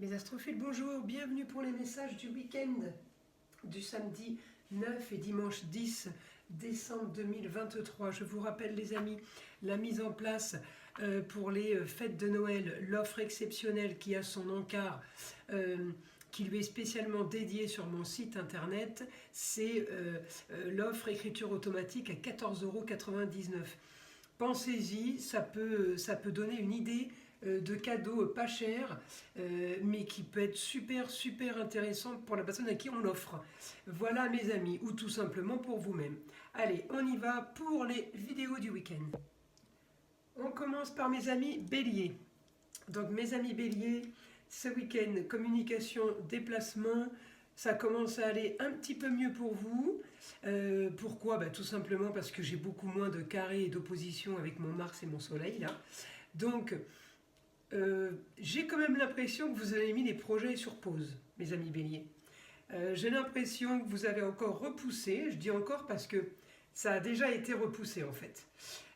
Mes astrophiles, bonjour, bienvenue pour les messages du week-end du samedi 9 et dimanche 10 décembre 2023. Je vous rappelle les amis, la mise en place pour les fêtes de Noël, l'offre exceptionnelle qui a son encart, qui lui est spécialement dédiée sur mon site internet, c'est l'offre écriture automatique à 14,99 €. Pensez-y, ça peut donner une idée de cadeaux pas chers, mais qui peut être super intéressant pour la personne à qui on l'offre. Voilà mes amis, ou tout simplement pour vous-même. Allez, on y va pour les vidéos du week-end. On commence par mes amis Bélier. Donc mes amis Bélier, ce week-end, communication, déplacement, ça commence à aller un petit peu mieux pour vous. Pourquoi ? Tout simplement parce que j'ai beaucoup moins de carrés et d'opposition avec mon Mars et mon Soleil là. Donc j'ai quand même l'impression que vous avez mis des projets sur pause, mes amis Bélier. J'ai l'impression que vous avez encore repoussé, je dis encore parce que ça a déjà été repoussé en fait.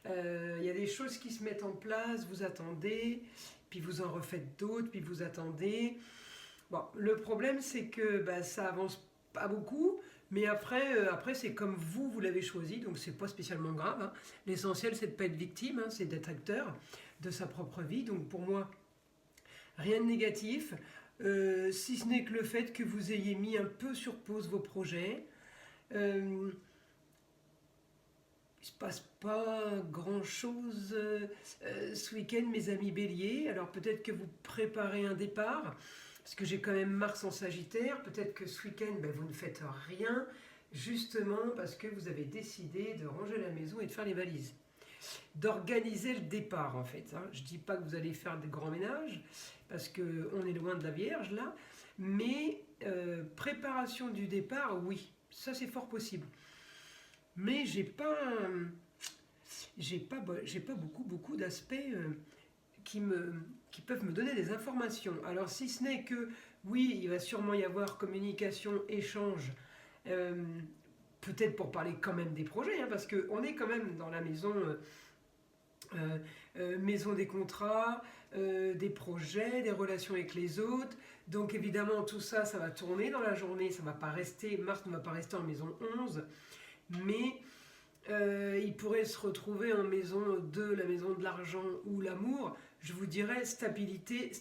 Il y a des choses qui se mettent en place, vous attendez, puis vous en refaites d'autres, puis vous attendez. Bon, le problème c'est que ça avance pas beaucoup, mais après c'est comme vous l'avez choisi, donc c'est pas spécialement grave. Hein. L'essentiel c'est de ne pas être victime, hein, c'est d'être acteur de sa propre vie. Donc pour moi, rien de négatif, si ce n'est que le fait que vous ayez mis un peu sur pause vos projets. Il ne se passe pas grand chose ce week-end, mes amis Bélier. Alors peut-être que vous préparez un départ, parce que j'ai quand même Mars en Sagittaire. Peut-être que ce week-end vous ne faites rien, justement parce que vous avez décidé de ranger la maison et de faire les valises, d'organiser le départ en fait. Hein. Je ne dis pas que vous allez faire des grands ménages, parce qu'on est loin de la Vierge là, mais préparation du départ, oui, ça c'est fort possible. Mais j'ai pas beaucoup d'aspects qui peuvent me donner des informations. Alors si ce n'est que, oui, il va sûrement y avoir communication, échange, peut-être pour parler quand même des projets, hein, parce qu'on est quand même dans la maison, maison des contrats, des projets, des relations avec les autres. Donc évidemment tout ça, ça va tourner dans la journée, ça va pas rester, Mars ne va pas rester en maison 11, mais il pourrait se retrouver en maison 2, la maison de l'argent ou l'amour. Je vous dirais stabilité,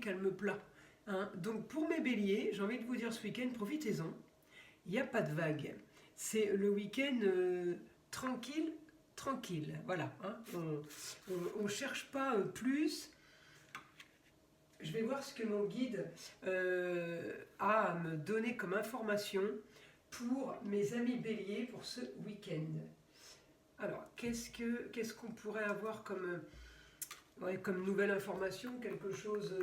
calme plat. Hein. Donc pour mes béliers, j'ai envie de vous dire ce week-end, profitez-en. Il n'y a pas de vague. C'est le week-end tranquille. Voilà. Hein. On ne cherche pas plus. Je vais voir ce que mon guide a à me donner comme information pour mes amis béliers pour ce week-end. Alors, qu'est-ce qu'on pourrait avoir comme nouvelle information, quelque chose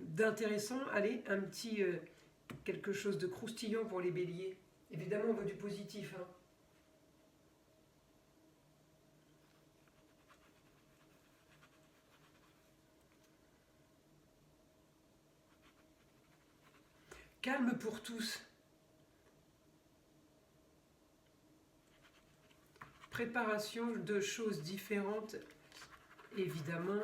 d'intéressant? Allez, un petit quelque chose de croustillant pour les béliers. Évidemment, on veut du positif. Hein. Calme pour tous. Préparation de choses différentes, évidemment,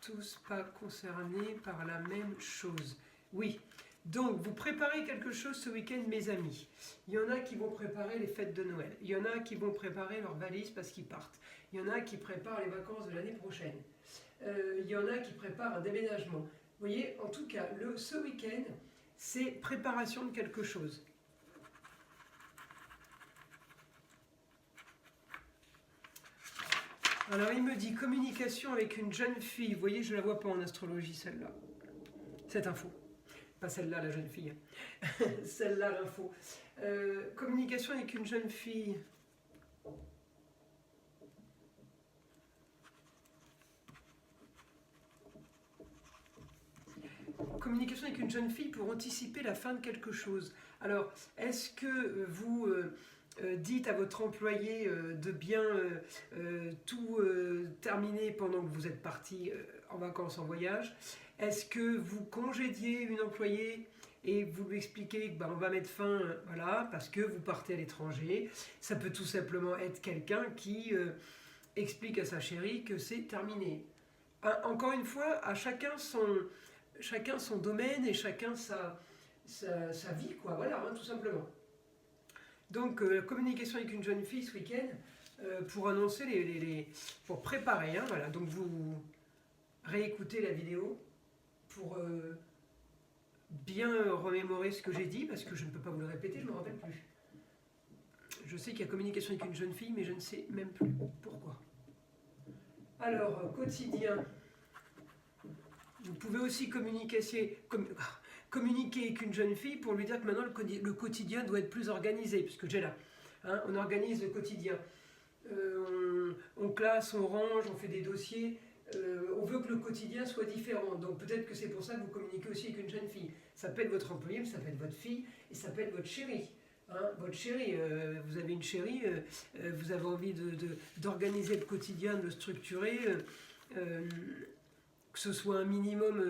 tous pas concernés par la même chose. Oui, donc vous préparez quelque chose ce week-end, mes amis. Il y en a qui vont préparer les fêtes de Noël, il y en a qui vont préparer leurs valises parce qu'ils partent, il y en a qui préparent les vacances de l'année prochaine, il y en a qui préparent un déménagement. Vous voyez, en tout cas, ce week-end, c'est préparation de quelque chose. Alors il me dit communication avec une jeune fille. Vous voyez, je ne la vois pas en astrologie celle-là. Cette info. Pas celle-là, la jeune fille. Celle-là, l'info. Communication avec une jeune fille. Communication avec une jeune fille pour anticiper la fin de quelque chose. Alors, est-ce que vous dites à votre employé de bien tout terminer pendant que vous êtes parti en vacances, en voyage? Est-ce que vous congédiez une employée et vous lui expliquez que on va mettre fin, voilà, parce que vous partez à l'étranger? Ça peut tout simplement être quelqu'un qui explique à sa chérie que c'est terminé. Encore une fois, à chacun son domaine et chacun sa vie, quoi. Voilà, hein, tout simplement. Donc, communication avec une jeune fille ce week-end pour annoncer pour préparer. Hein, voilà. Donc, vous réécoutez la vidéo pour bien remémorer ce que j'ai dit, parce que je ne peux pas vous le répéter, je ne me rappelle plus. Je sais qu'il y a communication avec une jeune fille, mais je ne sais même plus pourquoi. Alors, quotidien. Vous pouvez aussi communiquer avec une jeune fille pour lui dire que maintenant le quotidien doit être plus organisé, puisque j'ai là. Hein, on organise le quotidien. On classe, on range, on fait des dossiers. On veut que le quotidien soit différent. Donc peut-être que c'est pour ça que vous communiquez aussi avec une jeune fille. Ça peut être votre employé, ça peut être votre fille, et ça peut être votre chérie. Hein, votre chérie, vous avez une chérie, vous avez envie d'organiser le quotidien, de le structurer, que ce soit un minimum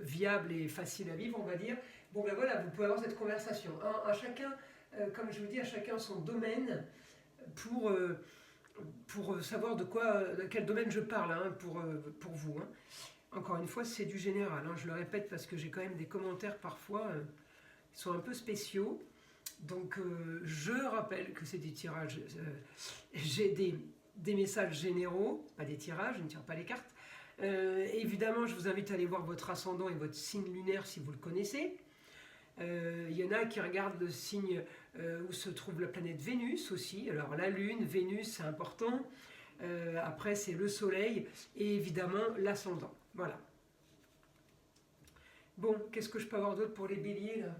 viable et facile à vivre, on va dire. Bon ben voilà, vous pouvez avoir cette conversation. Hein, à chacun, comme je vous dis, à chacun son domaine pour savoir de quel domaine je parle, hein, pour vous. Hein. Encore une fois, c'est du général. Hein, je le répète parce que j'ai quand même des commentaires parfois qui sont un peu spéciaux. Donc, je rappelle que c'est des tirages. J'ai des messages généraux, pas des tirages, je ne tire pas les cartes. Évidemment, je vous invite à aller voir votre ascendant et votre signe lunaire si vous le connaissez. Il y en a qui regardent le signe où se trouve la planète Vénus aussi. Alors la Lune, Vénus, c'est important. Après, c'est le Soleil et évidemment l'ascendant. Voilà. Bon, qu'est-ce que je peux avoir d'autre pour les béliers là ?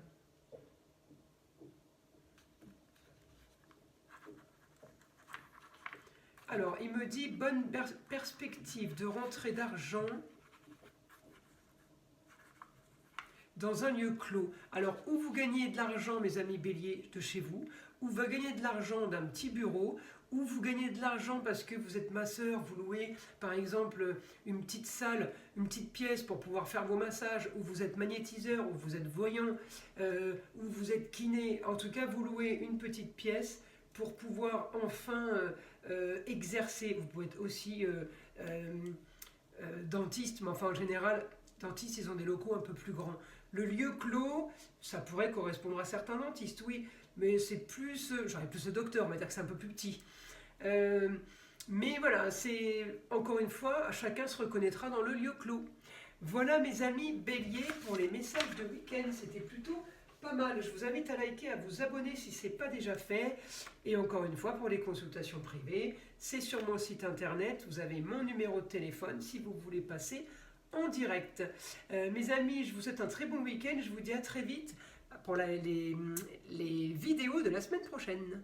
Alors, il me dit bonne perspective de rentrée d'argent dans un lieu clos. Alors, où vous gagnez de l'argent, mes amis béliers, de chez vous, ou vous gagnez de l'argent d'un petit bureau, ou vous gagnez de l'argent parce que vous êtes masseur, vous louez par exemple une petite salle, une petite pièce pour pouvoir faire vos massages, ou vous êtes magnétiseur, ou vous êtes voyant, ou vous êtes kiné. En tout cas, vous louez une petite pièce pour pouvoir enfin exercer. Vous pouvez être aussi dentiste, mais enfin en général, dentistes, ils ont des locaux un peu plus grands. Le lieu clos, ça pourrait correspondre à certains dentistes, oui, mais c'est plus, j'aurais plus de docteur, on va dire que c'est un peu plus petit. Mais voilà, c'est encore une fois, chacun se reconnaîtra dans le lieu clos. Voilà mes amis béliers pour les messages de week-end, c'était plutôt pas mal. Je vous invite à liker, à vous abonner si ce n'est pas déjà fait. Et encore une fois, pour les consultations privées, c'est sur mon site internet, vous avez mon numéro de téléphone si vous voulez passer en direct. Mes amis, je vous souhaite un très bon week-end, je vous dis à très vite pour les vidéos de la semaine prochaine.